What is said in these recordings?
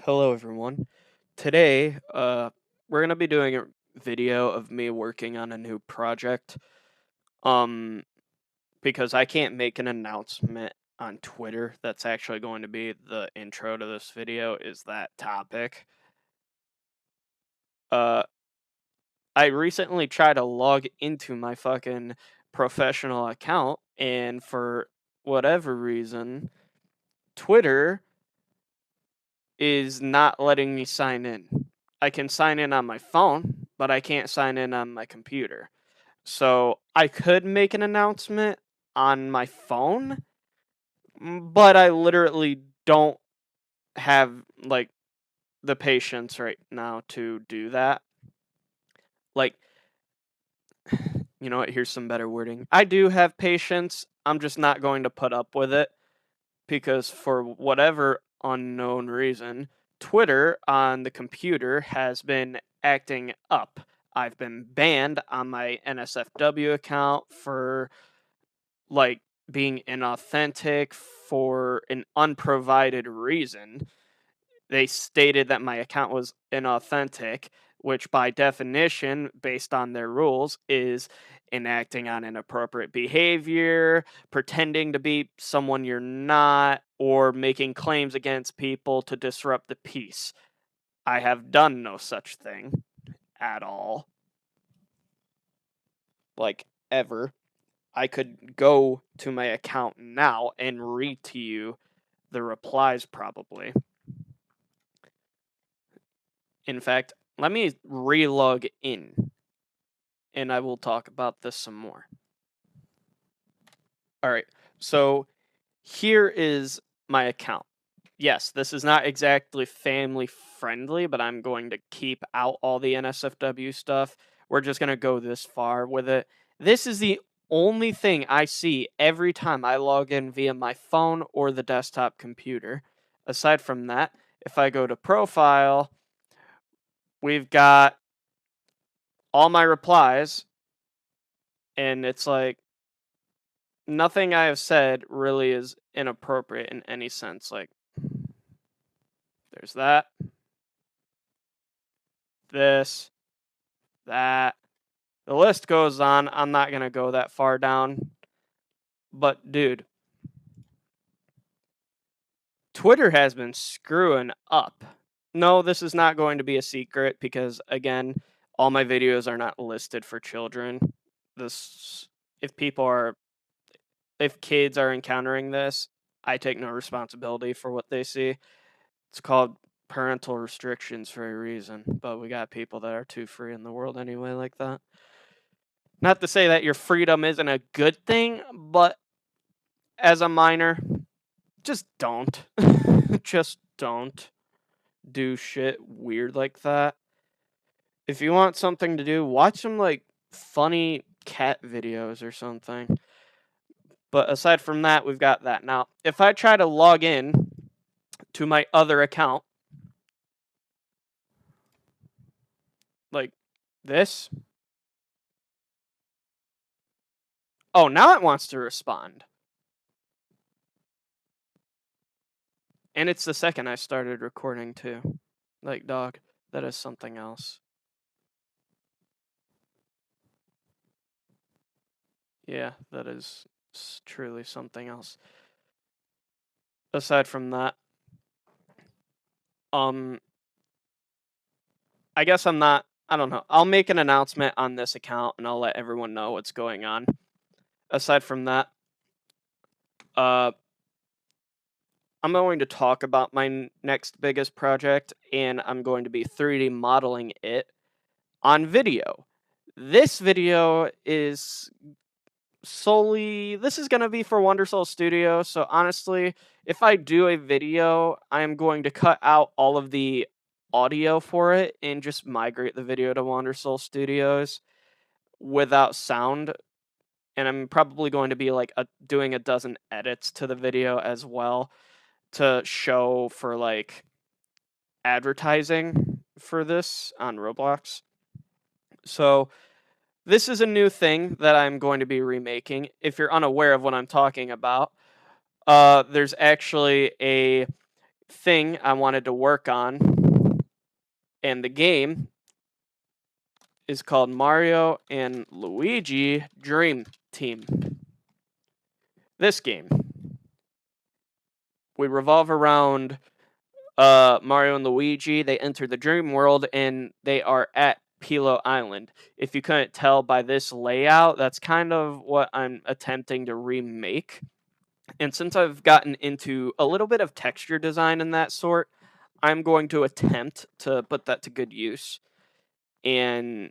Hello, everyone. Today, we're gonna be doing a video of me working on a new project. Um, because I can't make an announcement on Twitter. That's actually going to be the intro to this video. Is that topic? Uh, I recently tried to log into my fucking professional account, and for whatever reason, Twitter is not letting me sign in. I can sign in on my phone, but I can't sign in on my computer. So I could make an announcement on my phone, but I literally don't have like the patience right now to do that. Like, you know what? Here's some better wording. I do have patience. I'm just not going to put up with it because for whatever unknown reason, Twitter on the computer has been acting up. I've been banned on my NSFW account for like being inauthentic for an unprovided reason. They stated that my account was inauthentic, which by definition, based on their rules, is enacting on inappropriate behavior, pretending to be someone you're not, or making claims against people to disrupt the peace. I have done no such thing at all. Like, ever. I could go to my account now and read to you the replies, probably. In fact, let me relog in and I will talk about this some more. All right. So here is my account. Yes, this is not exactly family friendly, but I'm going to keep out all the NSFW stuff. We're just going to go this far with it. This is the only thing I see every time I log in via my phone or the desktop computer. Aside from that, if I go to profile, we've got all my replies, and it's like nothing I have said really is inappropriate in any sense. Like, there's that, this, that. The list goes on. I'm not going to go that far down. But, dude, Twitter has been screwing up. No, this is not going to be a secret because, again, all my videos are not listed for children. This, if people are, if kids are encountering this, I take no responsibility for what they see. It's called parental restrictions for a reason, but we got people that are too free in the world anyway, like that. Not to say that your freedom isn't a good thing, but as a minor, just don't. Just don't do shit weird like that. If you want something to do, watch some like funny cat videos or something. But aside from that, we've got that. Now, if I try to log in to my other account, like this, oh, now it wants to respond. And it's the second I started recording too. Like, dog, that is something else. Yeah, that is truly something else. Aside from that, um, I guess I don't know. I'll make an announcement on this account and I'll let everyone know what's going on. Aside from that, uh, I'm going to talk about my next biggest project and I'm going to be 3D modeling it on video. This video is this is going to be for Wondersoul Studio. So honestly, if I do a video, I'm going to cut out all of the audio for it and just migrate the video to Wondersoul Studios without sound. And I'm probably going to be like doing a dozen edits to the video as well to show for like advertising for this on Roblox. So this is a new thing that I'm going to be remaking. If you're unaware of what I'm talking about, there's actually a thing I wanted to work on, and the game is called Mario and Luigi Dream Team. This game, we revolve around Mario and Luigi. They enter the dream world and they are at Pilo Island. If you couldn't tell by this layout, that's kind of what I'm attempting to remake. And since I've gotten into a little bit of texture design and that sort, I'm going to attempt to put that to good use and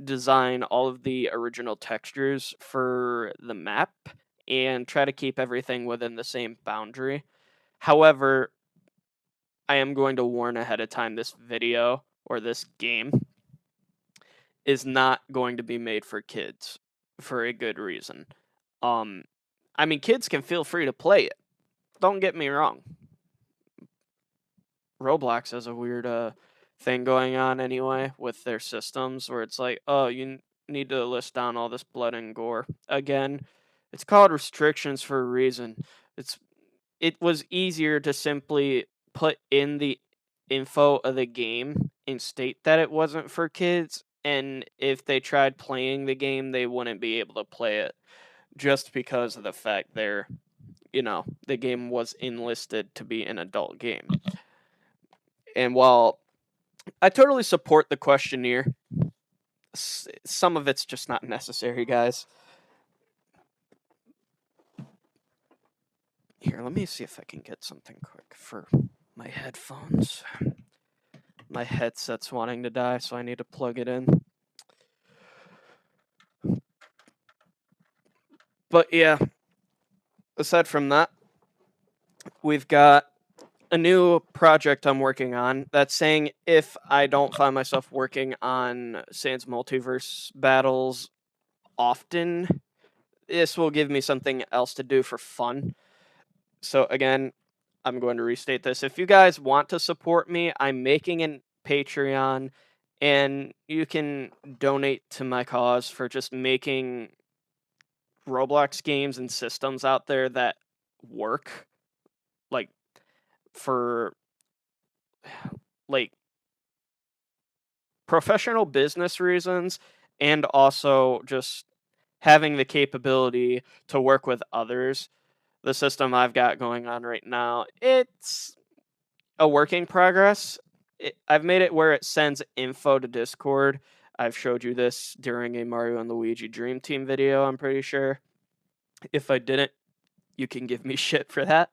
design all of the original textures for the map and try to keep everything within the same boundary. However, I am going to warn ahead of time this video or this game is not going to be made for kids for a good reason. Um I mean kids can feel free to play it. Don't get me wrong. Roblox has a weird thing going on anyway with their systems where it's like, "Oh, you need to list down all this blood and gore." Again, it's called restrictions for a reason. It's it was easier to simply put in the info of the game and state that it wasn't for kids, and if they tried playing the game, they wouldn't be able to play it just because of the fact the game was enlisted to be an adult game. And while I totally support the questionnaire, some of it's just not necessary, guys. Here, let me see if I can get something quick for my headphones. My headset's wanting to die, so I need to plug it in. But yeah, aside from that, we've got a new project I'm working on that's saying if I don't find myself working on Sans Multiverse battles often, this will give me something else to do for fun. So again, I'm going to restate this. If you guys want to support me, I'm making a Patreon and you can donate to my cause for just making Roblox games and systems out there that work like for like professional business reasons and also just having the capability to work with others. The system I've got going on right now, it's a work in progress. I've made it where it sends info to Discord. I've showed you this during a Mario and Luigi Dream Team video, I'm pretty sure. If I didn't, you can give me shit for that.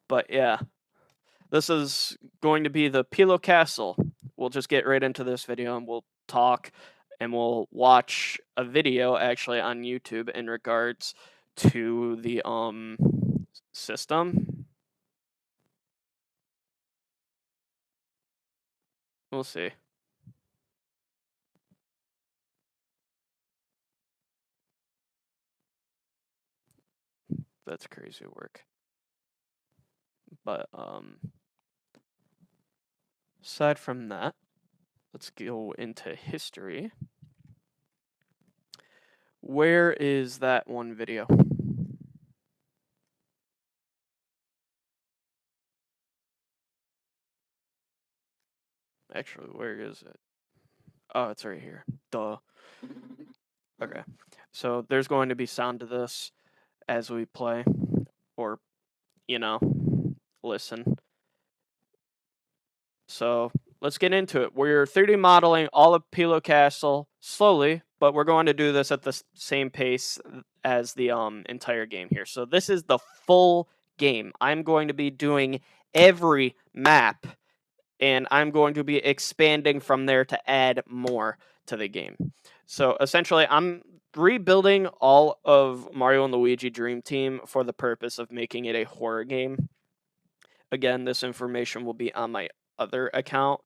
But yeah, this is going to be the Pilo Castle. We'll just get right into this video and we'll talk and we'll watch a video actually on YouTube in regards to the system. We'll see. That's crazy work. But aside from that, let's go into history. Where is that one video? Actually, where is it? Oh, it's right here. Duh. Okay. So there's going to be sound to this as we play or, you know, listen. So let's get into it. We're 3D modeling all of Pilo Castle slowly, but we're going to do this at the same pace as the entire game here. So this is the full game. I'm going to be doing every map, and I'm going to be expanding from there to add more to the game. So essentially, I'm rebuilding all of Mario and Luigi Dream Team for the purpose of making it a horror game. Again, this information will be on my other account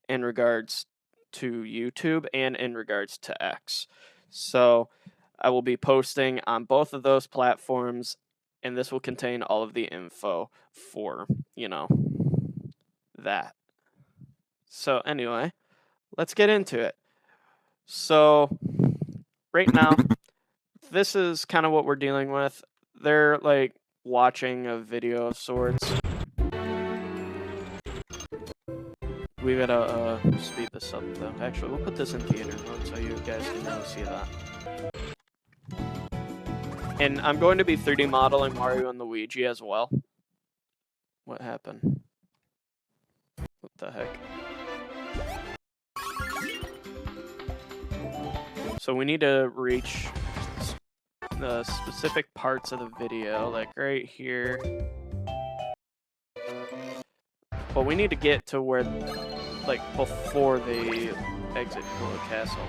in regards to YouTube and in regards to X. So I will be posting on both of those platforms, and this will contain all of the info for, that. So anyway, let's get into it. So right now, this is kind of what we're dealing with. They're like watching a video of sorts. We gotta speed this up though. Actually, we'll put this in theater mode so you guys can really see that. And I'm going to be 3D modeling Mario and Luigi as well. What happened? What the heck? So we need to reach the specific parts of the video, like right here. But we need to get to where, like, before they exit Pillow Castle.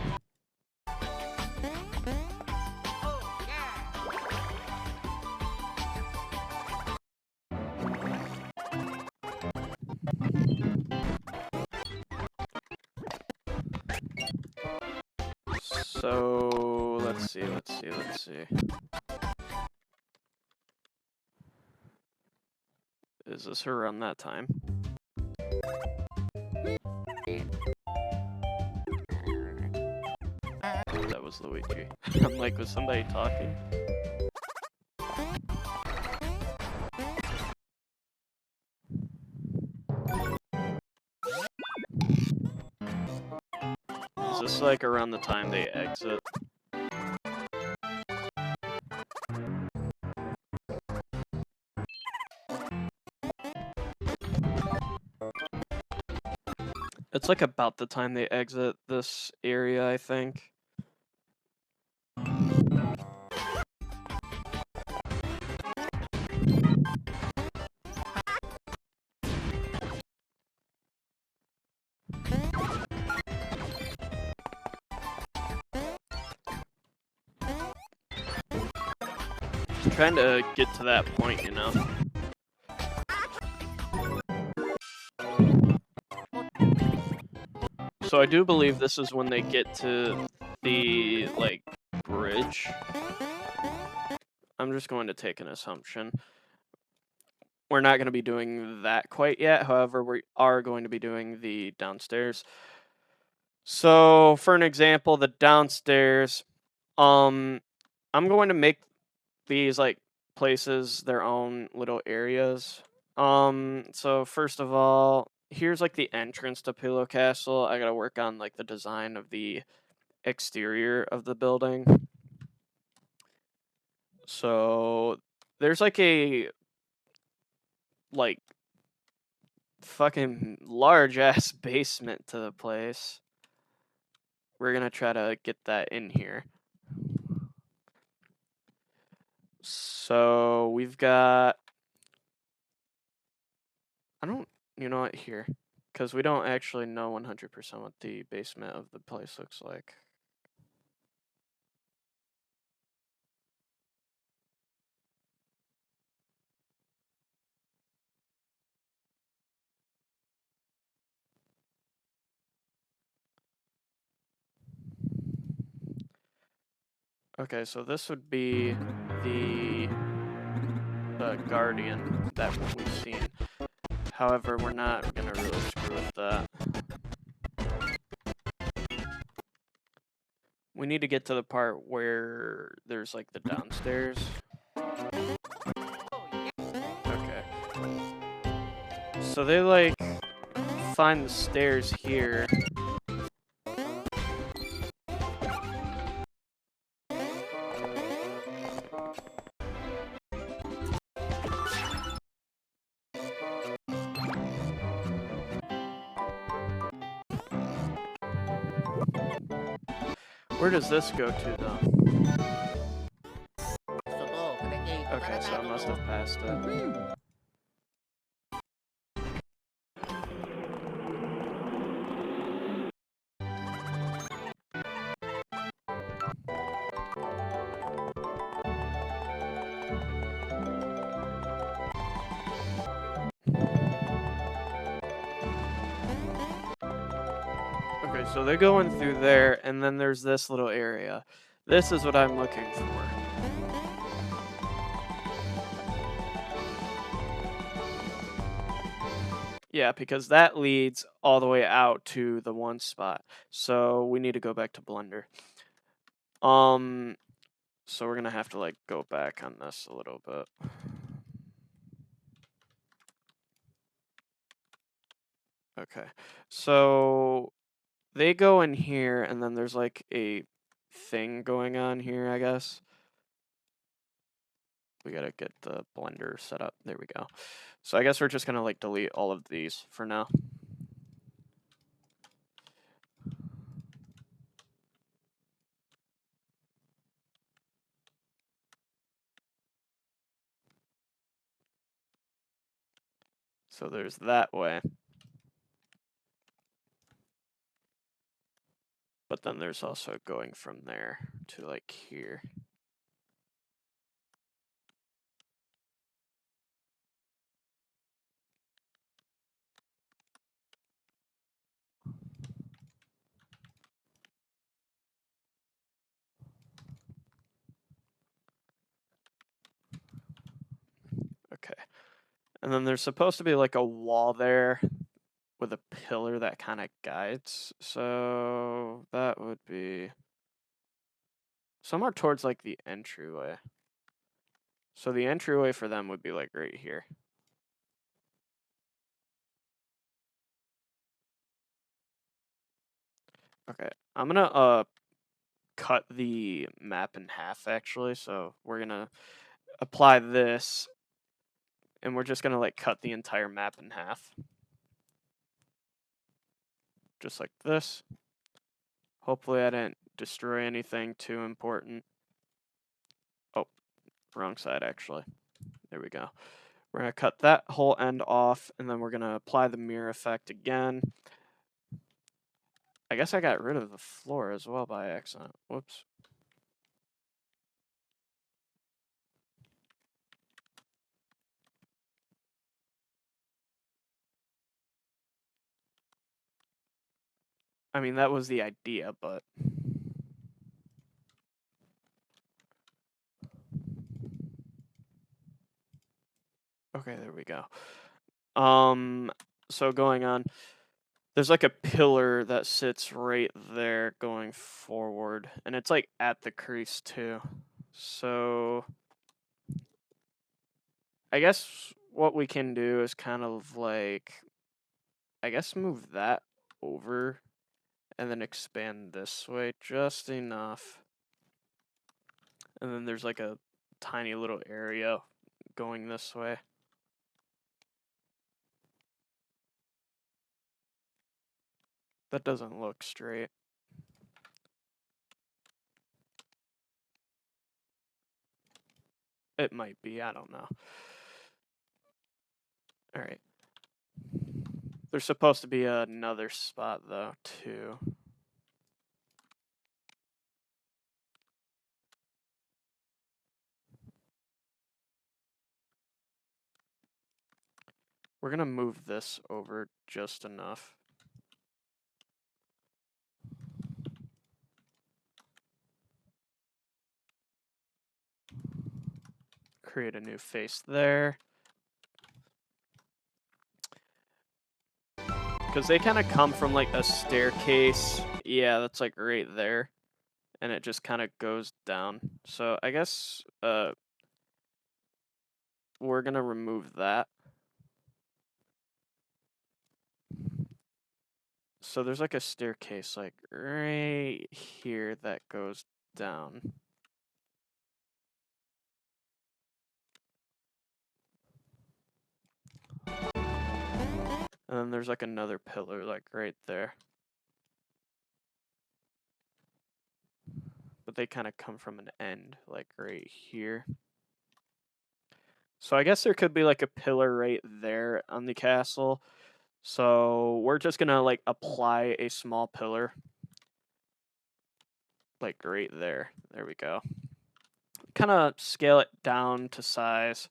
So, let's see. Is this around that time? That was Luigi. I'm like, was somebody talking? Is this like around the time they exit? It's like about the time they exit this area, I think. Just trying to get to that point, you know? So I do believe this is when they get to the, like, bridge. I'm just going to take an assumption. We're not going to be doing that quite yet. However, we are going to be doing the downstairs. So, for an example, the downstairs, I'm going to make these, like, places their own little areas. So first of all, here's, like, the entrance to Pillow Castle. I gotta work on, like, the design of the exterior of the building. So there's, like, a, like, fucking large-ass basement to the place. We're gonna try to get that in here. So we've got... You know what? Here. Because we don't actually know 100% what the basement of the place looks like. Okay, so this would be the Guardian that we've seen. However, we're not gonna really screw with that. We need to get to the part where there's, like, the downstairs. Okay. So they, like, find the stairs here. Where does this go to, though? Okay, so I must have passed it. Okay, so they're going through there, and then there's this little area. This is what I'm looking for. Yeah, because that leads all the way out to the one spot. So we need to go back to Blender. So we're gonna have to, like, go back on this a little bit. Okay. So they go in here, and then there's like a thing going on here, I guess. We gotta get the blender set up. There we go. So I guess we're just gonna like delete all of these for now. So there's that way. But then there's also going from there to like here. Okay. And then there's supposed to be like a wall there with a pillar that kind of guides. So that would be somewhere towards like the entryway. So the entryway for them would be like right here. Okay. I'm gonna cut the map in half actually. So we're gonna apply this and we're just gonna like cut the entire map in half. Just like this. Hopefully I didn't destroy anything too important. Oh, wrong side actually. There we go. We're going to cut that whole end off, and then we're going to apply the mirror effect again. I guess I got rid of the floor as well by accident. Whoops. I mean, that was the idea, but... Okay, there we go. So going on, there's like a pillar that sits right there going forward, and it's like at the crease too. So I guess what we can do is kind of like, I guess move that over and then expand this way just enough. And then there's like a tiny little area going this way. That doesn't look straight. It might be, I don't know. Alright. There's supposed to be another spot though, too. We're gonna move this over just enough. Create a new face there. Because they kind of come from like a staircase. Yeah, that's like right there. And it just kind of goes down. So I guess we're gonna remove that. So there's like a staircase like right here that goes down. And then there's like another pillar like right there. But they kind of come from an end like right here. So I guess there could be like a pillar right there on the castle. So we're just gonna like apply a small pillar. Like right there. There we go. Kind of scale it down to size.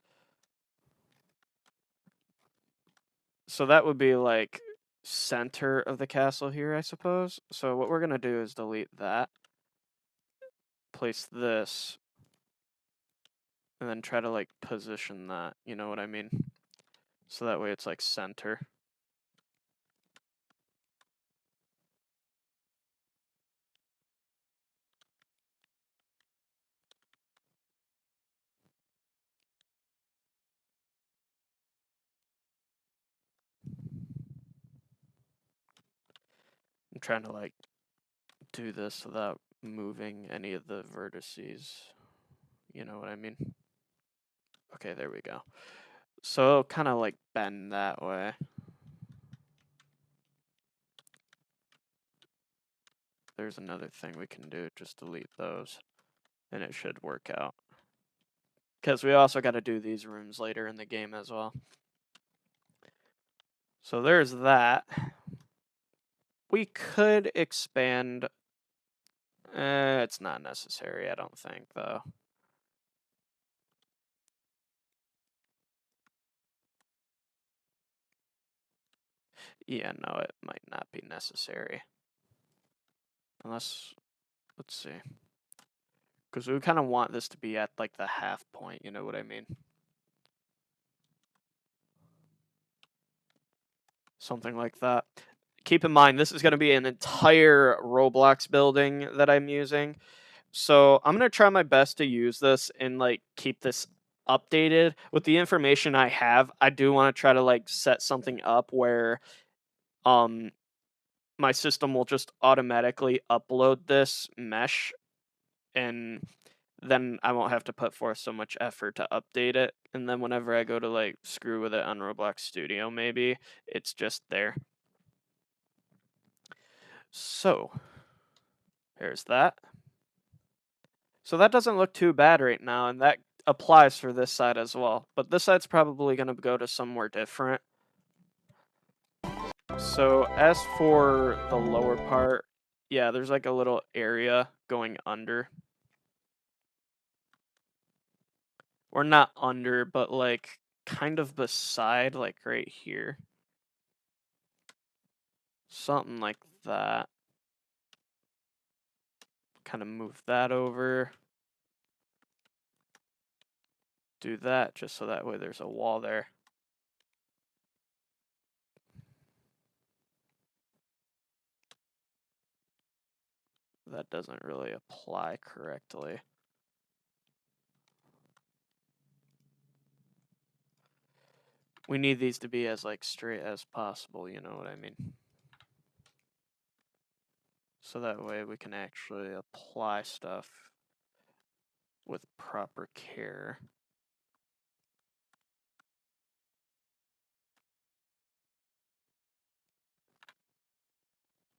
So that would be like center of the castle here, I suppose. So what we're gonna do is delete that. Place this. And then try to like position that, you know what I mean? So that way it's like center. trying to like do this without moving any of the vertices. You know what I mean? Okay, there we go. So it'll kind of like bend that way. There's another thing we can do, just delete those, and it should work out. Because we also got to do these rooms later in the game as well. So there's that. We could expand. It's not necessary, I don't think, though. Yeah, no, it might not be necessary. Unless, let's see. Because we kind of want this to be at like the half point, you know what I mean? Something like that. Keep in mind, this is going to be an entire Roblox building that I'm using. So I'm going to try my best to use this and like keep this updated. With the information I have, I do want to try to like set something up where um my system will just automatically upload this mesh, and then I won't have to put forth so much effort to update it. And then whenever I go to like screw with it on Roblox Studio, maybe it's just there. So there's that. So that doesn't look too bad right now, and that applies for this side as well. But this side's probably going to go to somewhere different. So as for the lower part, yeah, there's like a little area going under. Or not under, but like kind of beside, like right here. Something like that. Kind of move that over. Do that just so that way there's a wall there. That doesn't really apply correctly. We need these to be as like straight as possible, you know what I mean? So that way we can actually apply stuff with proper care.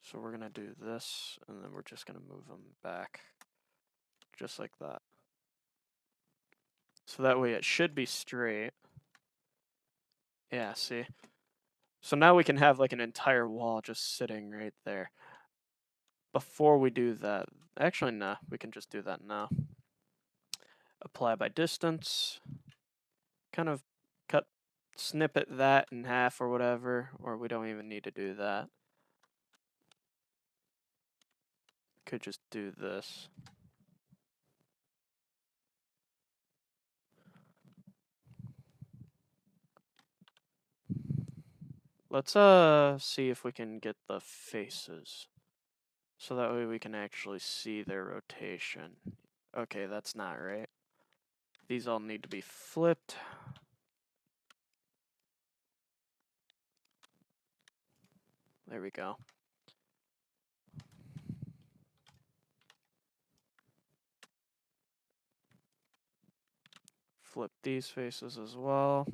So we're gonna do this, and then we're just gonna move them back, just like that. So that way it should be straight. Yeah, see? So now we can have like an entire wall just sitting right there. Before we do that, actually, nah, we can just do that now. Apply by distance. Kind of snippet that in half or whatever, or we don't even need to do that. Could just do this. Let's see if we can get the faces. So that way we can actually see their rotation. Okay, that's not right. These all need to be flipped. There we go. Flip these faces as well.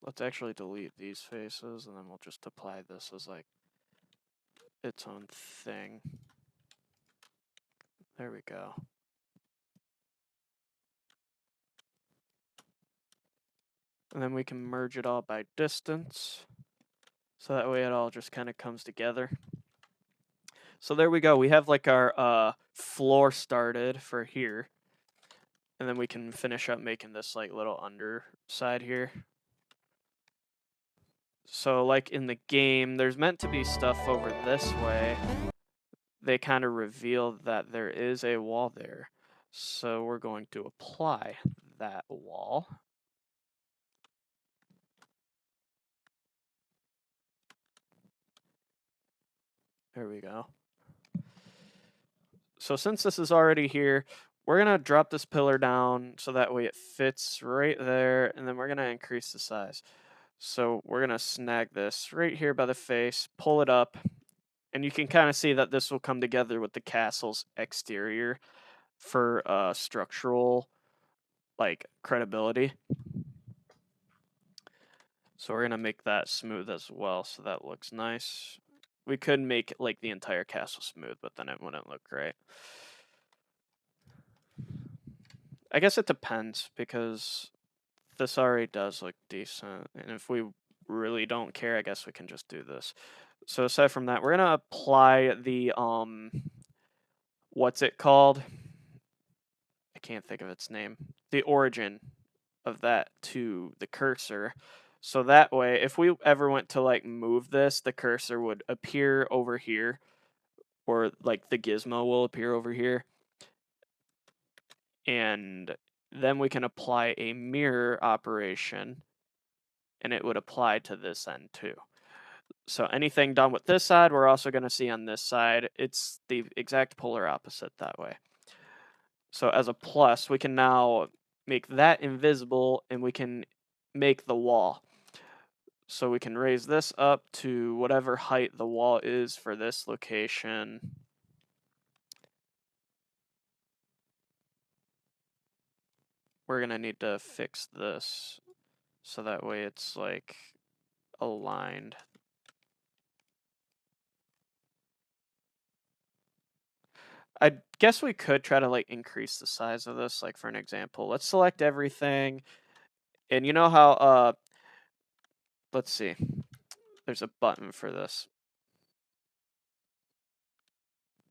Let's actually delete these faces, and then we'll just apply this as like its own thing. There we go. And then we can merge it all by distance. So that way it all just kind of comes together. So there we go. We have like our floor started for here. And then we can finish up making this like little underside here. So like in the game, there's meant to be stuff over this way. They kind of reveal that there is a wall there. So we're going to apply that wall. There we go. So since this is already here, we're going to drop this pillar down so that way it fits right there, and then we're going to increase the size. So we're going to snag this right here by the face, pull it up, and you can kind of see that this will come together with the castle's exterior for structural like credibility. So we're gonna make that smooth as well, so that looks nice. We could make like the entire castle smooth, but then it wouldn't look great. I guess it depends, because this already does look decent, and if we really don't care, I guess we can just do this. So aside from that, we're gonna apply the what's it called? I can't think of its name. The origin of that to the cursor. So that way, if we ever went to like move this, the cursor would appear over here, or like the gizmo will appear over here. And then we can apply a mirror operation, and it would apply to this end too. So anything done with this side, we're also going to see on this side. It's the exact polar opposite that way. So as a plus, we can now make that invisible, and we can make the wall. So we can raise this up to whatever height the wall is for this location. We're going to need to fix this so that way it's like aligned. I guess we could try to like increase the size of this, like for an example. Let's select everything. And you know how let's see. There's a button for this.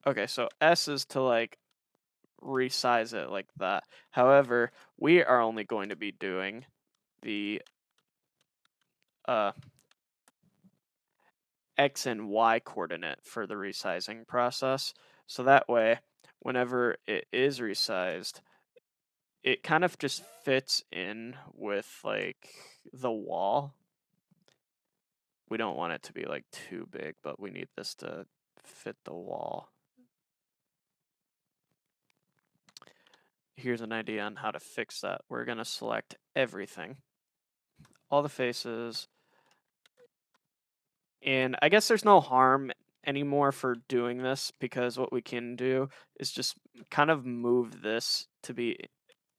Okay, so S is to like resize it like that. However, we are only going to be doing the X and Y coordinate for the resizing process. So that way, whenever it is resized, it kind of just fits in with like the wall. We don't want it to be like too big, but we need this to fit the wall. Here's an idea on how to fix that. We're going to select everything, all the faces, and I guess there's no harm anymore for doing this, because what we can do is just kind of move this to be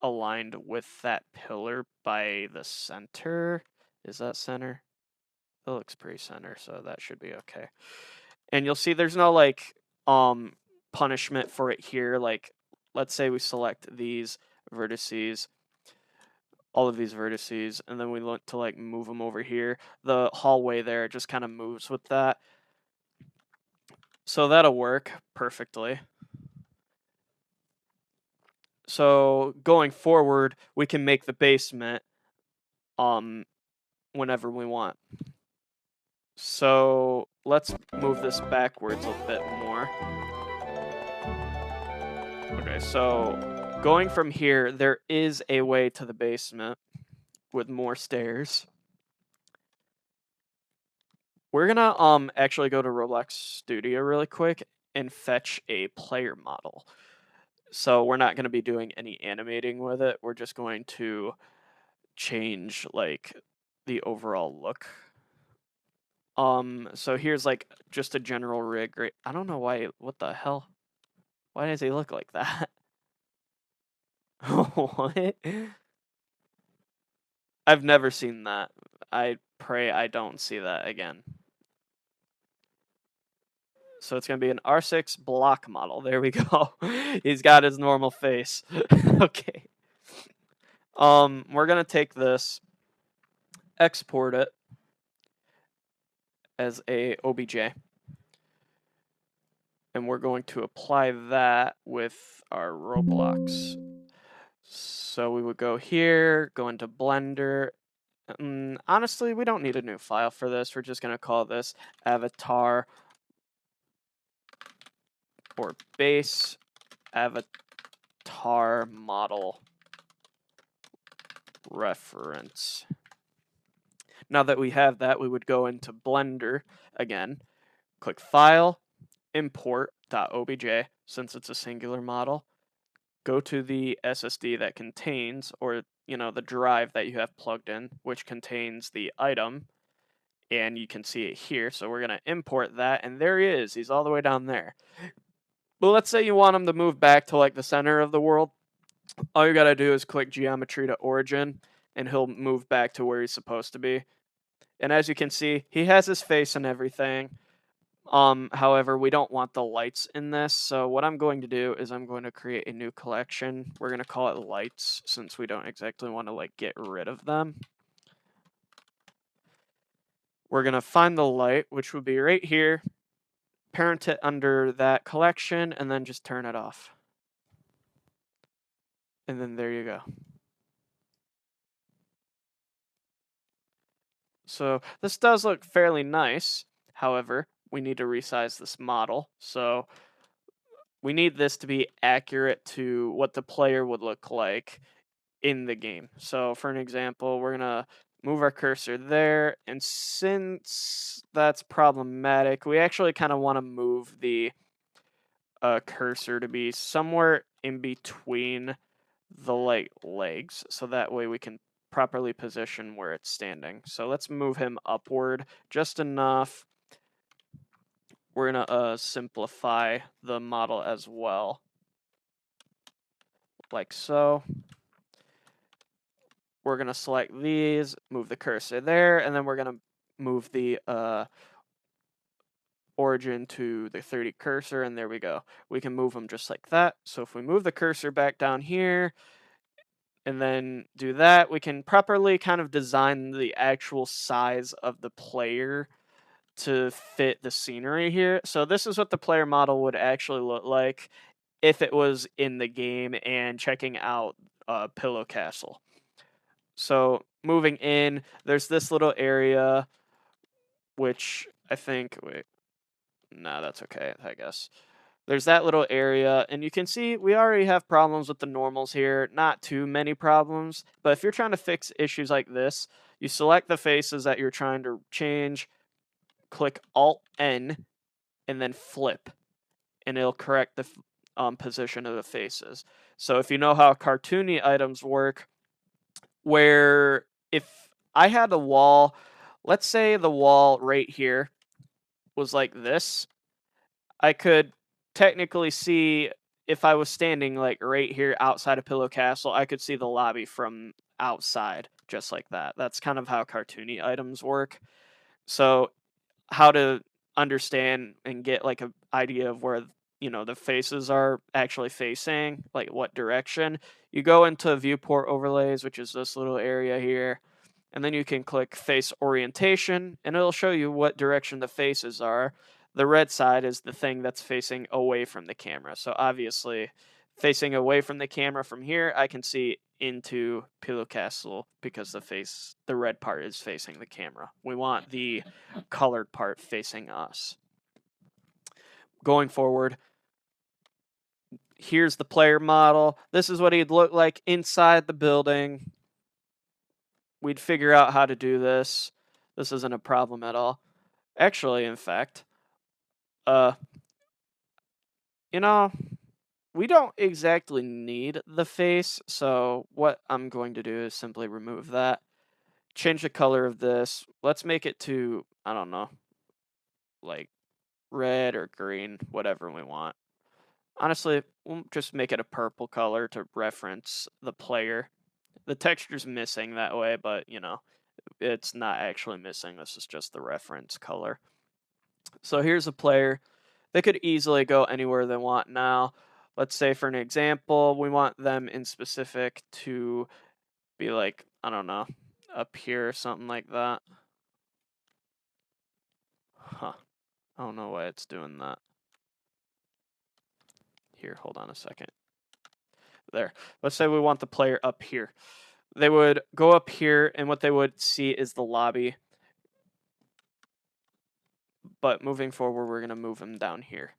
aligned with that pillar by the center. Is that center? It looks pretty center, so that should be okay. And you'll see there's no like punishment for it here. Like, let's say we select these vertices, all of these vertices, and then we look to like move them over here. The hallway there just kind of moves with that. So that'll work perfectly. So going forward, we can make the basement whenever we want. So let's move this backwards a bit more. Okay, so going from here, there is a way to the basement with more stairs. We're gonna actually go to Roblox Studio really quick and fetch a player model. So we're not gonna be doing any animating with it. We're just going to change like the overall look. So here's like just a general rig. Right? I don't know why. What the hell? Why does he look like that? What? I've never seen that. I pray I don't see that again. So it's gonna be an R6 block model. There we go. He's got his normal face. Okay. We're gonna take this, export it as a OBJ, and we're going to apply that with our Roblox. So we would go here, go into Blender. Honestly, we don't need a new file for this. We're just gonna call this avatar or base avatar model reference. Now that we have that, we would go into Blender again, click File, Import.obj, since it's a singular model. Go to the SSD that contains, or the drive that you have plugged in, which contains the item, and you can see it here. So we're going to import that, and there he is. He's all the way down there. But let's say you want him to move back to like the center of the world. All you got to do is click geometry to origin, and he'll move back to where he's supposed to be. And as you can see, he has his face and everything. However, we don't want the lights in this, so what I'm going to do is I'm going to create a new collection. We're going to call it lights, since we don't exactly want to like get rid of them. We're going to find the light, which would be right here, parent it under that collection, and then just turn it off. And then there you go. So this does look fairly nice. However, we need to resize this model. So we need this to be accurate to what the player would look like in the game. So for an example, we're going to move our cursor there. And since that's problematic, we actually kind of want to move the cursor to be somewhere in between the legs. So that way we can properly position where it's standing. So let's move him upward just enough. We're going to simplify the model as well, like so. We're going to select these, move the cursor there, and then we're going to move the origin to the 30 cursor, and there we go. We can move them just like that. So if we move the cursor back down here, and then do that, we can properly kind of design the actual size of the player to fit the scenery here. So this is what the player model would actually look like if it was in the game and checking out Pillow Castle. So moving in, there's this little area, which I think, wait, no, that's okay, I guess. There's that little area, and you can see we already have problems with the normals here. Not too many problems, but if you're trying to fix issues like this, you select the faces that you're trying to change, click Alt-N, and then flip, and it'll correct the position of the faces. So if you know how cartoony items work, where if I had a wall, let's say the wall right here was like this, I could technically see if I was standing like right here outside of Pillow Castle, I could see the lobby from outside just like that. That's kind of how cartoony items work. So how to understand and get like an idea of where the faces are actually facing, like what direction. You go into viewport overlays, which is this little area here, and then you can click face orientation, and it'll show you what direction the faces are. The red side is the thing that's facing away from the camera. So obviously, facing away from the camera from here, I can see into Pillow Castle because the red part is facing the camera. We want the colored part facing us. Going forward, here's the player model. This is what he'd look like inside the building. We'd figure out how to do this. This isn't a problem at all. Actually, in fact, uh, you know, we don't exactly need the face, so what I'm going to do is simply remove that. Change the color of this. Let's make it to, I don't know, like red or green, whatever we want. Honestly, we'll just make it a purple color to reference the player. The texture's missing that way, but it's not actually missing. This is just the reference color. So here's a player. They could easily go anywhere they want now. Let's say for an example, we want them in specific to be like, I don't know, up here or something like that. Huh. I don't know why it's doing that. Here, hold on a second. There. Let's say we want the player up here. They would go up here, and what they would see is the lobby. But moving forward, we're going to move them down here.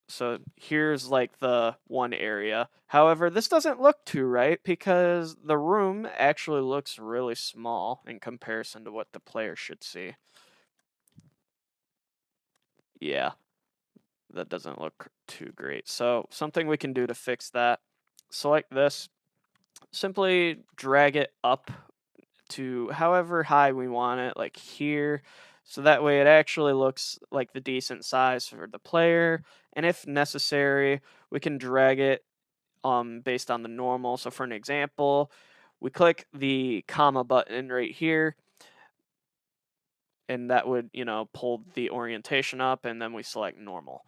So here's like the one area. However, this doesn't look too right because the room actually looks really small in comparison to what the player should see. Yeah, that doesn't look too great. So something we can do to fix that, select this, simply drag it up to however high we want it, like here. So that way it actually looks like the decent size for the player. And if necessary, we can drag it based on the normal. So for an example, we click the comma button right here, and that would, pull the orientation up, and then we select normal.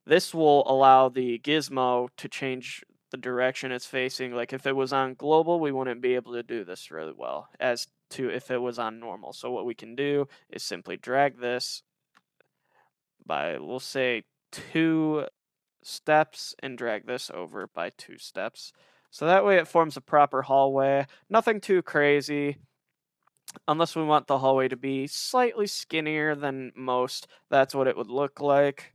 This will allow the gizmo to change the direction it's facing. Like if it was on global, we wouldn't be able to do this really well as to if it was on normal. So what we can do is simply drag this by, we'll say, 2 steps and drag this over by 2 steps. So that way it forms a proper hallway. Nothing too crazy. Unless we want the hallway to be slightly skinnier than most, that's what it would look like.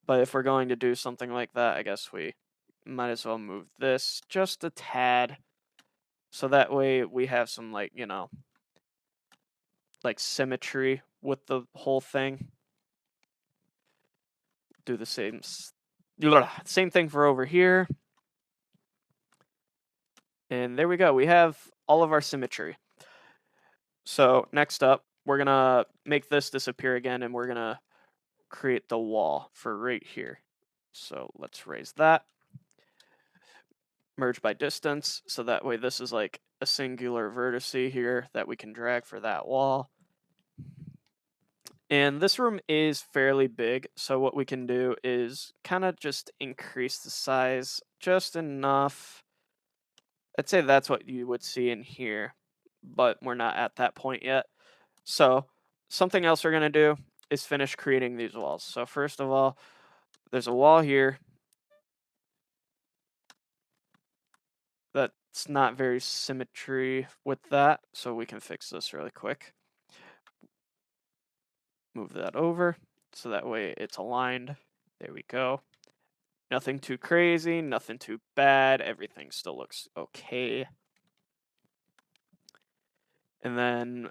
But if we're going to do something like that, I guess we might as well move this just a tad. So that way we have some, like, like symmetry with the whole thing. Do the same thing for over here. And there we go. We have all of our symmetry. So next up, we're going to make this disappear again, and we're going to create the wall for right here. So let's raise that. Merge by distance, so that way this is like a singular vertice here that we can drag for that wall. And this room is fairly big, so what we can do is kind of just increase the size just enough. I'd say that's what you would see in here, but we're not at that point yet. So something else we're going to do is finish creating these walls. So first of all, there's a wall here that's not very symmetry with that, so we can fix this really quick. Move that over so that way it's aligned. There we go. Nothing too crazy, nothing too bad. Everything still looks okay. And then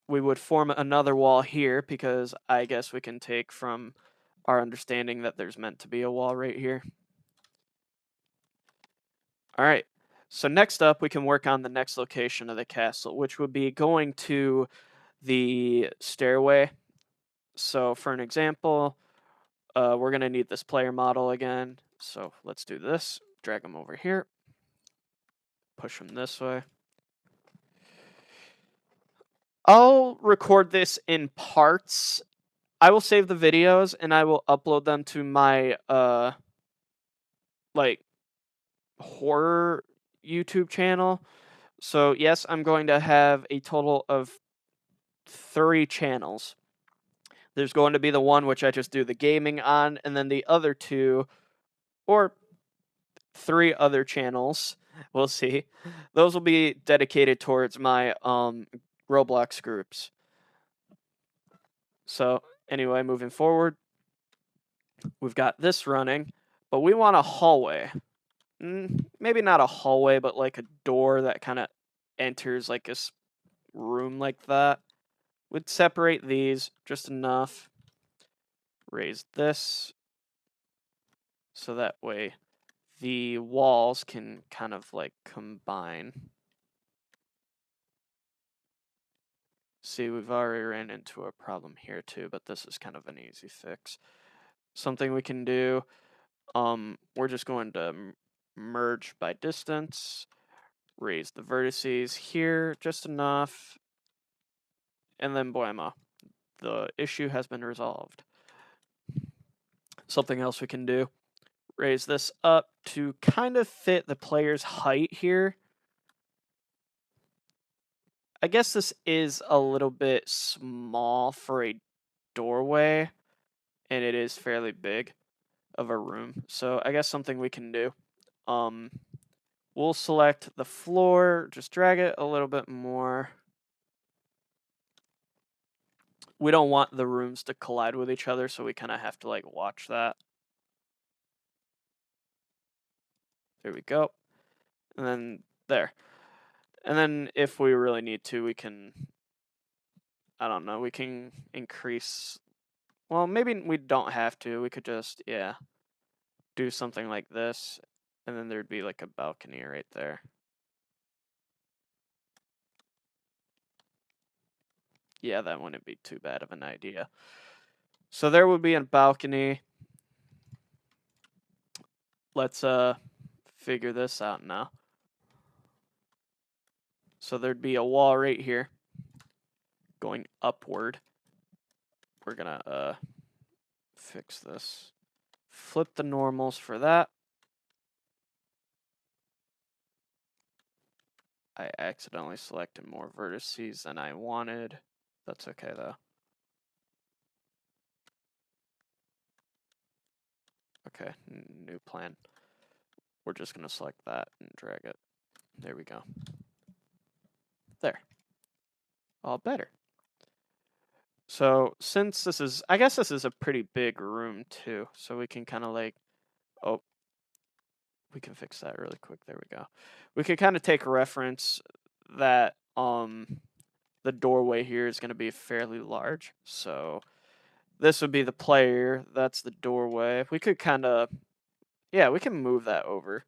we would form another wall here because I guess we can take from our understanding that there's meant to be a wall right here. All right. So next up, we can work on the next location of the castle, which would be going to the stairway. So for an example, we're going to need this player model again. So let's do this. Drag them over here. Push them this way. I'll record this in parts. I will save the videos and I will upload them to my like horror YouTube channel. So yes, I'm going to have a total of 3 channels. There's going to be the one which I just do the gaming on, and then the other 2 or 3 other channels, we'll see. Those will be dedicated towards my Roblox groups. So anyway, moving forward, we've got this running, but we want a hallway. Maybe not a hallway, but like a door that kind of enters like a room like that. We'd separate these just enough. Raise this so that way the walls can kind of like combine. See, we've already ran into a problem here too, but this is kind of an easy fix. Something we can do, we're just going to merge by distance, raise the vertices here just enough, and then bueno, the issue has been resolved. Something else we can do, raise this up to kind of fit the player's height here. I guess this is a little bit small for a doorway, and it is fairly big of a room. So I guess something we can do. We'll select the floor, just drag it a little bit more. We don't want the rooms to collide with each other, so we kind of have to like watch that. There we go. And then there. And then if we really need to, we can, I don't know, we can increase, well, maybe we don't have to. We could just, yeah, do something like this. And then there'd be like a balcony right there. Yeah, that wouldn't be too bad of an idea. So there would be a balcony. Let's figure this out now. So there'd be a wall right here going upward. We're gonna fix this. Flip the normals for that. I accidentally selected more vertices than I wanted. That's okay though. Okay, new plan. We're just gonna select that and drag it. There we go. There. All better. So since this is, I guess this is a pretty big room too, so we can kind of like, oh, we can fix that really quick. There we go. We can kind of take reference that the doorway here is going to be fairly large. So this would be the player. That's the doorway. We could kind of, yeah, we can move that over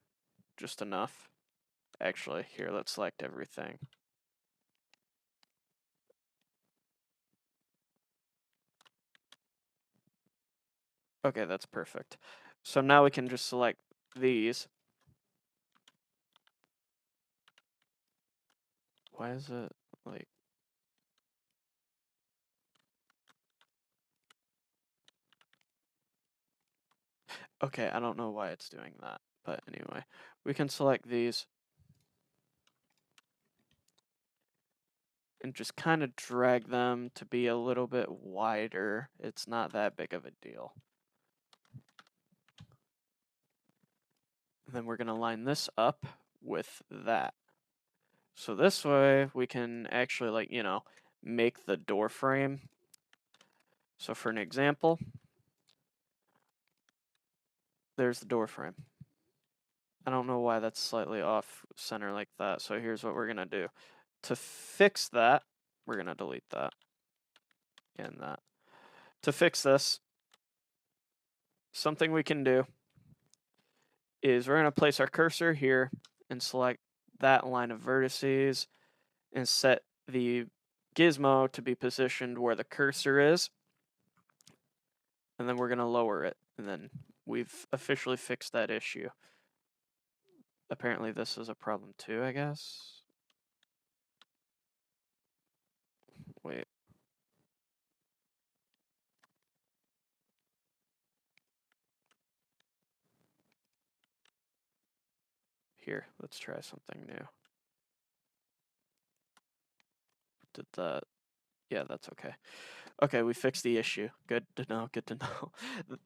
just enough. Actually, here, let's select everything. Okay, that's perfect. So now we can just select these. Why is it like... Okay, I don't know why it's doing that, but anyway, we can select these and just kind of drag them to be a little bit wider. It's not that big of a deal. And then we're going to line this up with that. So this way we can actually, like, you know, make the door frame. So for an example, there's the door frame. I don't know why that's slightly off center like that. So here's what we're going to do. To fix that, we're going to delete that and that. To fix this, something we can do is we're going to place our cursor here and select that line of vertices and set the gizmo to be positioned where the cursor is. And then we're going to lower it. And then we've officially fixed that issue. Apparently this is a problem too, I guess. Wait. Here, let's try something new. Did that? Yeah, that's okay. Okay, we fixed the issue. Good to know, good to know.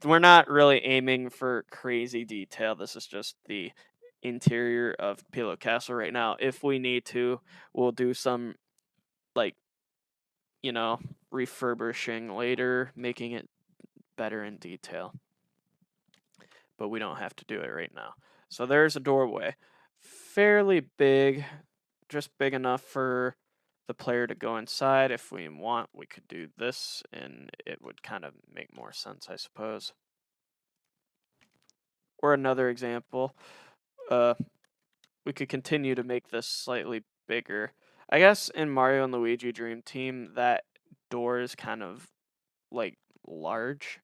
We're not really aiming for crazy detail. This is just the interior of Pillow Castle right now. If we need to, we'll do some, like, you know, refurbishing later, making it better in detail. But we don't have to do it right now. So there's a doorway. Fairly big, just big enough for the player to go inside. If we want, we could do this, and it would kind of make more sense, I suppose. Or another example, we could continue to make this slightly bigger. I guess in Mario and Luigi Dream Team, that door is kind of like large.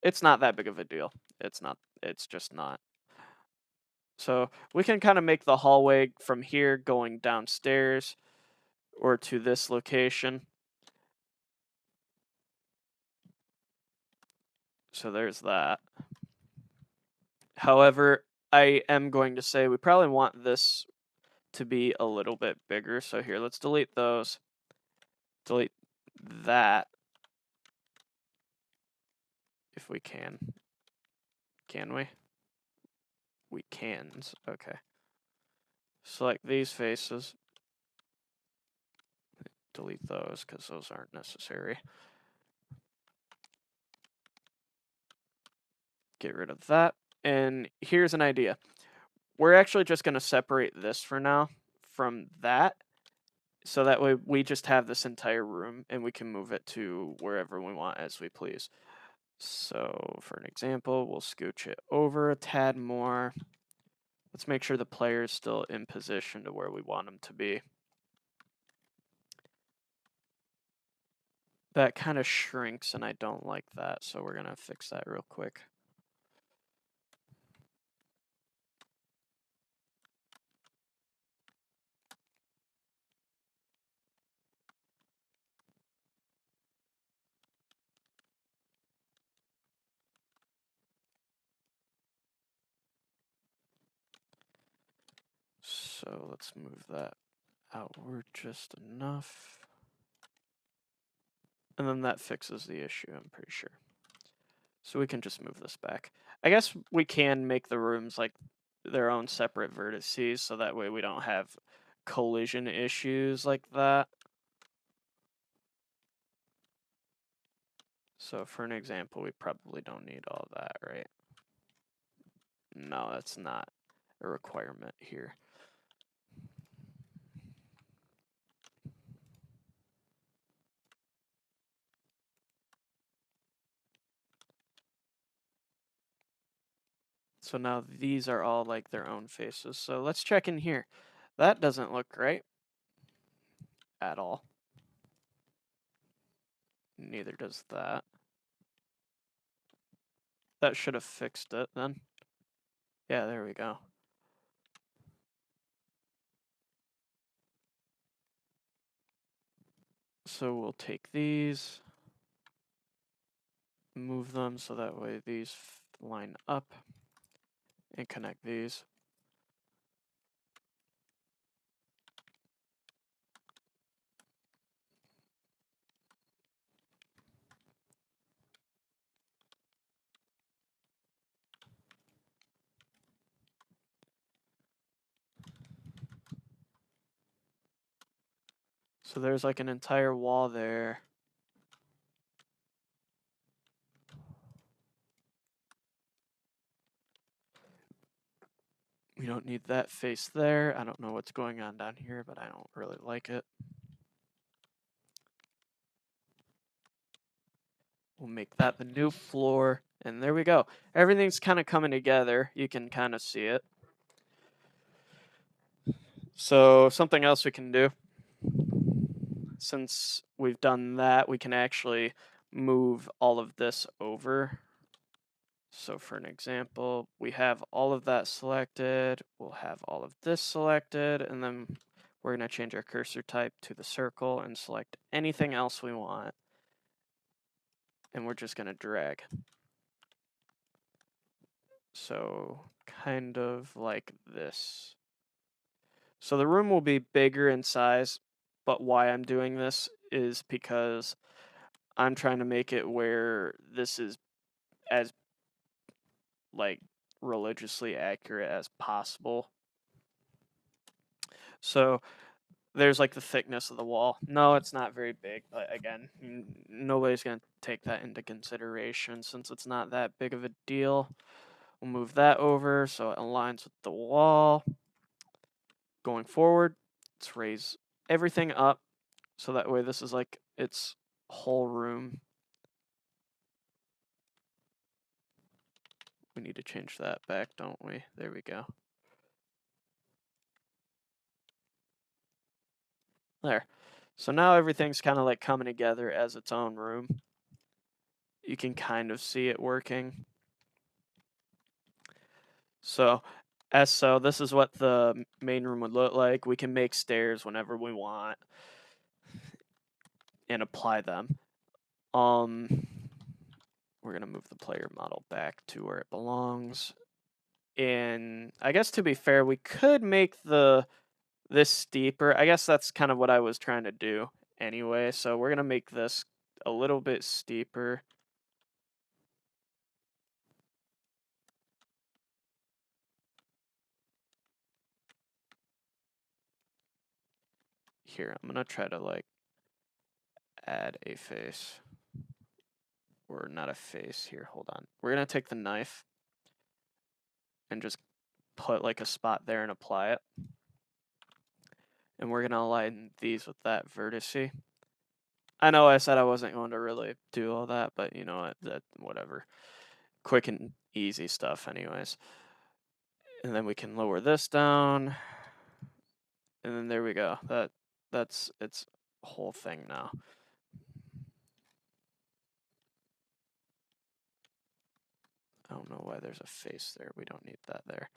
It's not that big of a deal. It's not. It's just not. So we can kind of make the hallway from here going downstairs or to this location. So there's that. However, I am going to say we probably want this to be a little bit bigger. So here, let's delete those. Delete that if we can. Can we? We can. Okay. Select these faces. Delete those because those aren't necessary. Get rid of that. And here's an idea. We're actually just going to separate this for now from that. So that way we just have this entire room and we can move it to wherever we want as we please. So for an example, we'll scooch it over a tad more. Let's make sure the player is still in position to where we want him to be. That kind of shrinks and I don't like that, so we're gonna fix that real quick. So let's move that outward just enough. And then that fixes the issue, I'm pretty sure. So we can just move this back. I guess we can make the rooms like their own separate vertices, so that way we don't have collision issues like that. So for an example, we probably don't need all that, right? No, that's not a requirement here. So now these are all like their own faces. So let's check in here. That doesn't look right at all. Neither does that. That should have fixed it then. Yeah, there we go. So we'll take these, move them so that way these line up, and connect these. So there's like an entire wall there. We don't need that face there. I don't know what's going on down here, but I don't really like it. We'll make that the new floor, and there we go. Everything's kind of coming together. You can kind of see it. So something else we can do, since we've done that, we can actually move all of this over. So for an example, we have all of that selected, we'll have all of this selected, and then we're going to change our cursor type to the circle and select anything else we want. And we're just going to drag. So kind of like this. So the room will be bigger in size, but why I'm doing this is because I'm trying to make it where this is as like religiously accurate as possible. So there's like the thickness of the wall. No, it's not very big, but again, nobody's going to take that into consideration since it's not that big of a deal. We'll move that over so it aligns with the wall. Going forward, let's raise everything up so that way this is like its whole room. We need to change that back, don't we? There we go. There. So now everything's kind of like coming together as its own room. You can kind of see it working. So, this is what the main room would look like. We can make stairs whenever we want and apply them. We're gonna move the player model back to where it belongs. And I guess to be fair, we could make this steeper. I guess that's kind of what I was trying to do anyway. So we're gonna make this a little bit steeper. Here, I'm gonna try to like add a face. Or not a face. Here, hold on. We're gonna take the knife and just put like a spot there and apply it. And we're gonna align these with that vertice. I know I said I wasn't going to really do all that, but you know what, that whatever. Quick and easy stuff anyways. And then we can lower this down. And then there we go. That's its whole thing now. I don't know why there's a face there. We don't need that there.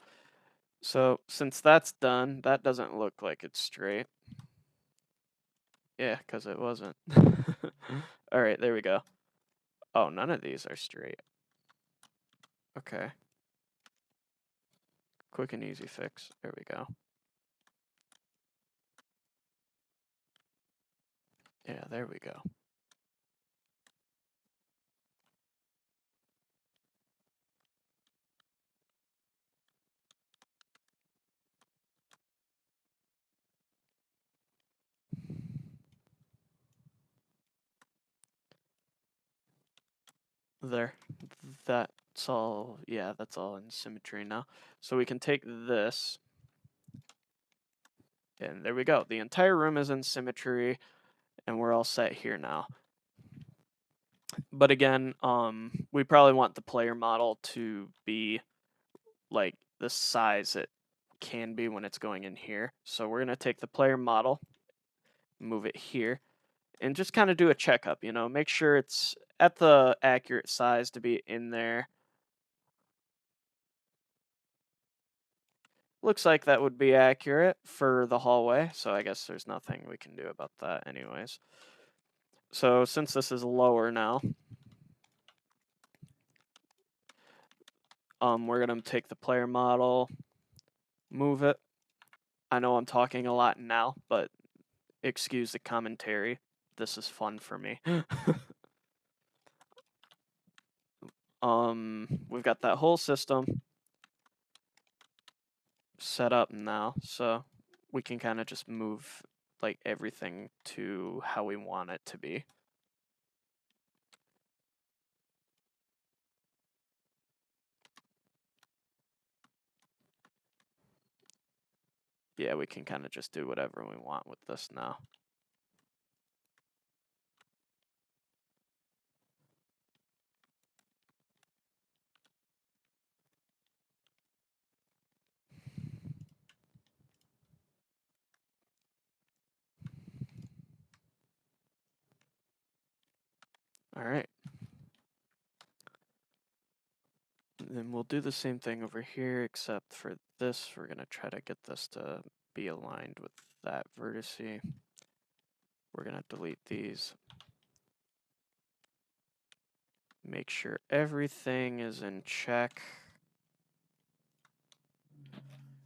So since that's done, that doesn't look like it's straight. Yeah, because it wasn't. All right, there we go. Oh, none of these are straight. Okay. Quick and easy fix. There we go. Yeah, there we go. There. That's all. Yeah, that's all in symmetry now. So we can take this. And there we go. The entire room is in symmetry, and we're all set here now. But again, we probably want the player model to be like the size it can be when it's going in here. So we're gonna take the player model, move it here, and just kind of do a checkup, you know, make sure it's at the accurate size to be in there. Looks like that would be accurate for the hallway, so I guess there's nothing we can do about that anyways. So since this is lower now, we're gonna take the player model, move it. I know I'm talking a lot now, but excuse the commentary. This is fun for me. We've got that whole system set up now, so we can kind of just move like everything to how we want it to be. Yeah, we can kind of just do whatever we want with this now. All right. Then we'll do the same thing over here, except for this, we're gonna try to get this to be aligned with that vertice. We're gonna delete these. Make sure everything is in check.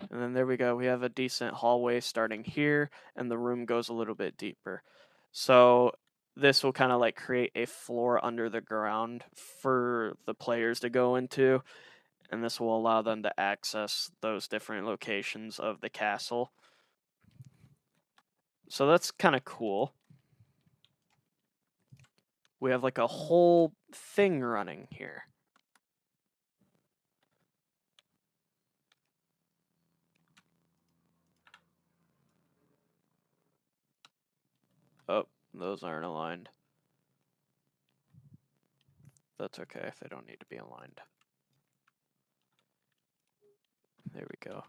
And then there we go. We have a decent hallway starting here, and the room goes a little bit deeper. So this will kind of like create a floor under the ground for the players to go into, and this will allow them to access those different locations of the castle. So that's kind of cool. We have like a whole thing running here. Oh, those aren't aligned. That's okay if they don't need to be aligned. There we go.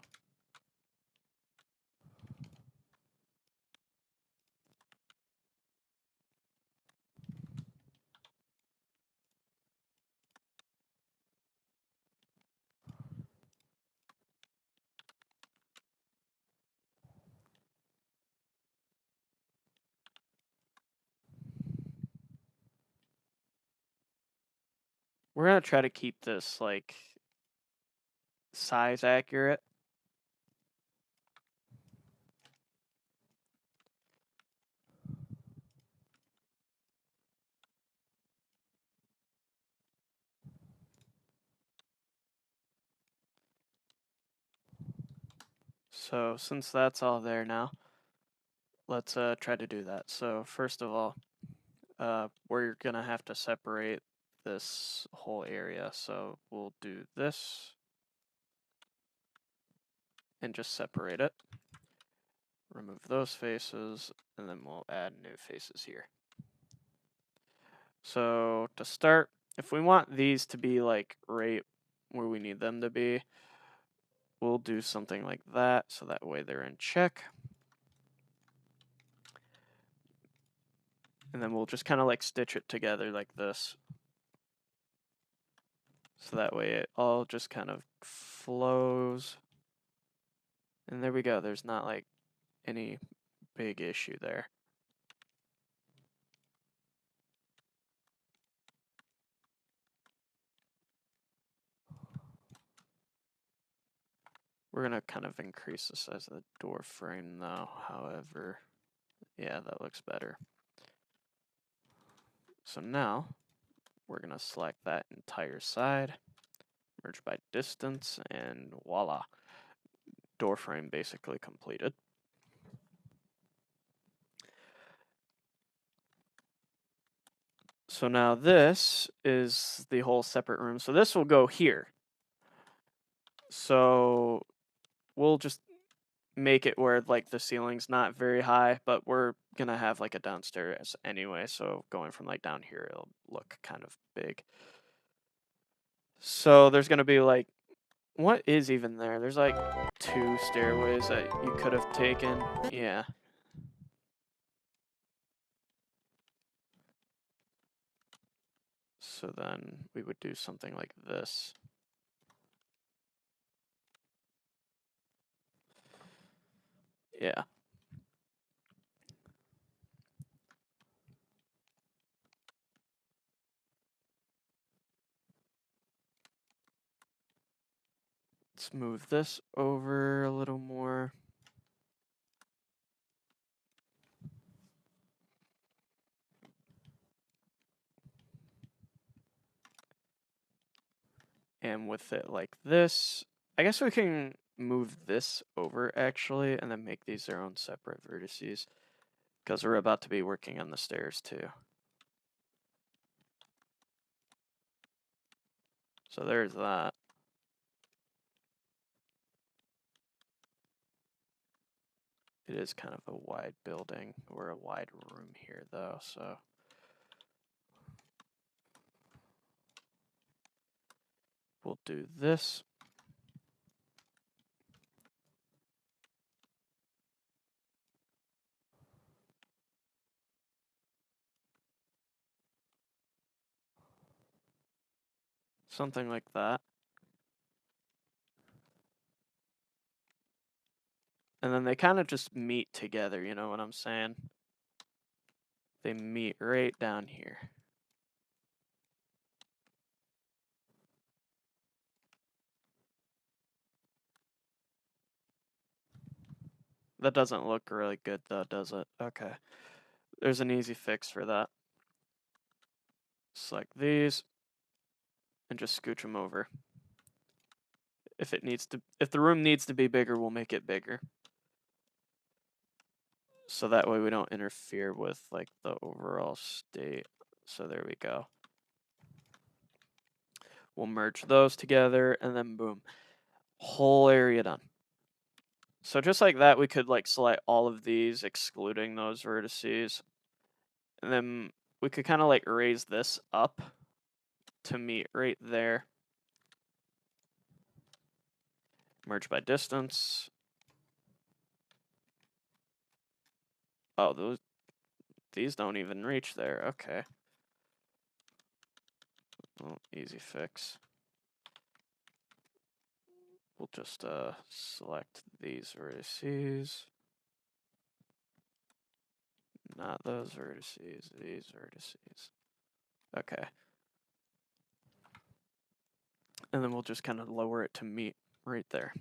We're gonna try to keep this like size accurate. So since that's all there now, let's try to do that. So first of all, we're gonna have to separate this whole area. So we'll do this and just separate it. Remove those faces, and then we'll add new faces here. So to start, if we want these to be like right where we need them to be, we'll do something like that, so that way they're in check. And then we'll just kind of like stitch it together like this. So that way it all just kind of flows. And there we go. There's not like any big issue there. We're going to kind of increase the size of the door frame though. However, yeah, that looks better. So now we're going to select that entire side, merge by distance, and voila. Door frame basically completed. So now this is the whole separate room. So this will go here. So we'll just make it where like the ceiling's not very high, but we're gonna have like a downstairs anyway, so going from like down here it'll look kind of big. So there's gonna be like, what is even there? There's like 2 stairways that you could have taken. Yeah. So then we would do something like this. Yeah. Let's move this over a little more. And with it like this, I guess we can move this over actually and then make these their own separate vertices because we're about to be working on the stairs too. So there's that. It is kind of a wide building or a wide room here though, so we'll do this. Something like that. And then they kind of just meet together, you know what I'm saying? They meet right down here. That doesn't look really good though, does it? Okay. There's an easy fix for that. Select these and just scooch them over. If the room needs to be bigger, we'll make it bigger. So that way we don't interfere with like the overall state. So there we go. We'll merge those together and then boom, whole area done. So just like that, we could like select all of these, excluding those vertices. And then we could kind of like raise this up to meet right there. Merge by distance. Oh, these don't even reach there. Okay. Well, easy fix. We'll just select these vertices. Not those vertices, these vertices. Okay. And then we'll just kind of lower it to meet right there.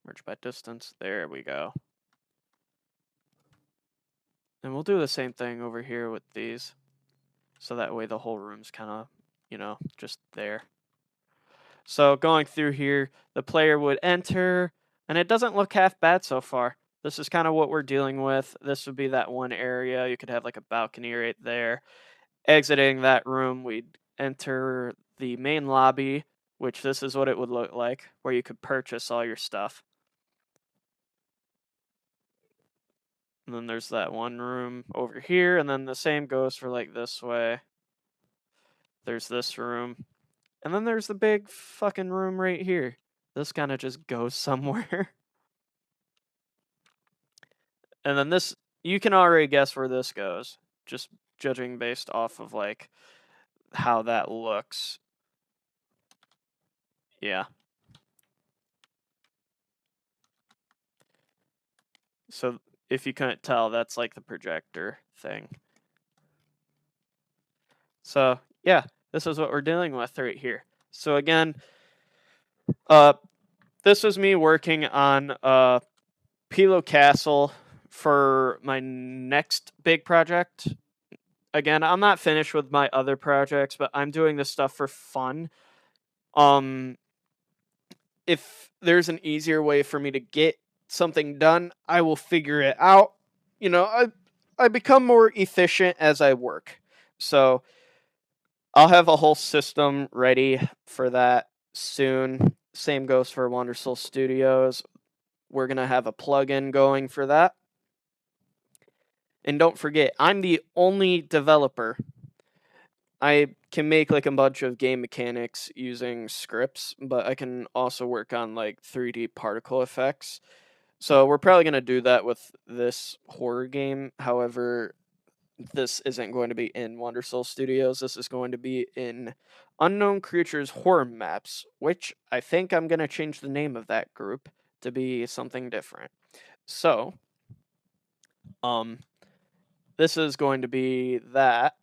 Merge by distance. There we go. And we'll do the same thing over here with these. So that way the whole room's kind of, just there. So going through here, the player would enter, and it doesn't look half bad so far. This is kind of what we're dealing with. This would be that one area. You could have like a balcony right there. Exiting that room, we'd enter the main lobby, which this is what it would look like, where you could purchase all your stuff. And then there's that one room over here, and then the same goes for like this way. There's this room. And then there's the big fucking room right here. This kind of just goes somewhere. And then this, you can already guess where this goes, just judging based off of like how that looks. Yeah. So if you couldn't tell, that's like the projector thing. So yeah, this is what we're dealing with right here. So again, uh, this was me working on Pilo Castle for my next big project. Again, I'm not finished with my other projects, but I'm doing this stuff for fun. Um, if there's an easier way for me to get something done, I will figure it out. You know, I become more efficient as I work. So I'll have a whole system ready for that soon. Same goes for Wondersoul Studios. We're going to have a plugin going for that. And don't forget, I'm the only developer. I can make like a bunch of game mechanics using scripts, but I can also work on like 3D particle effects. So we're probably going to do that with this horror game. However, this isn't going to be in Wondersoul Studios. This is going to be in Unknown Creatures Horror Maps, which I think I'm going to change the name of that group to be something different. So, um, this is going to be that.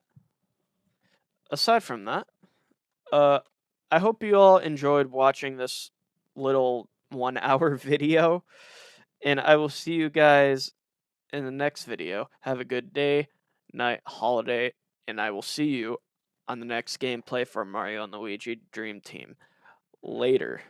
Aside from that, uh, I hope you all enjoyed watching this little 1 hour video, and I will see you guys in the next video. Have a good day, night, holiday, and I will see you on the next gameplay for Mario and Luigi Dream Team. Later.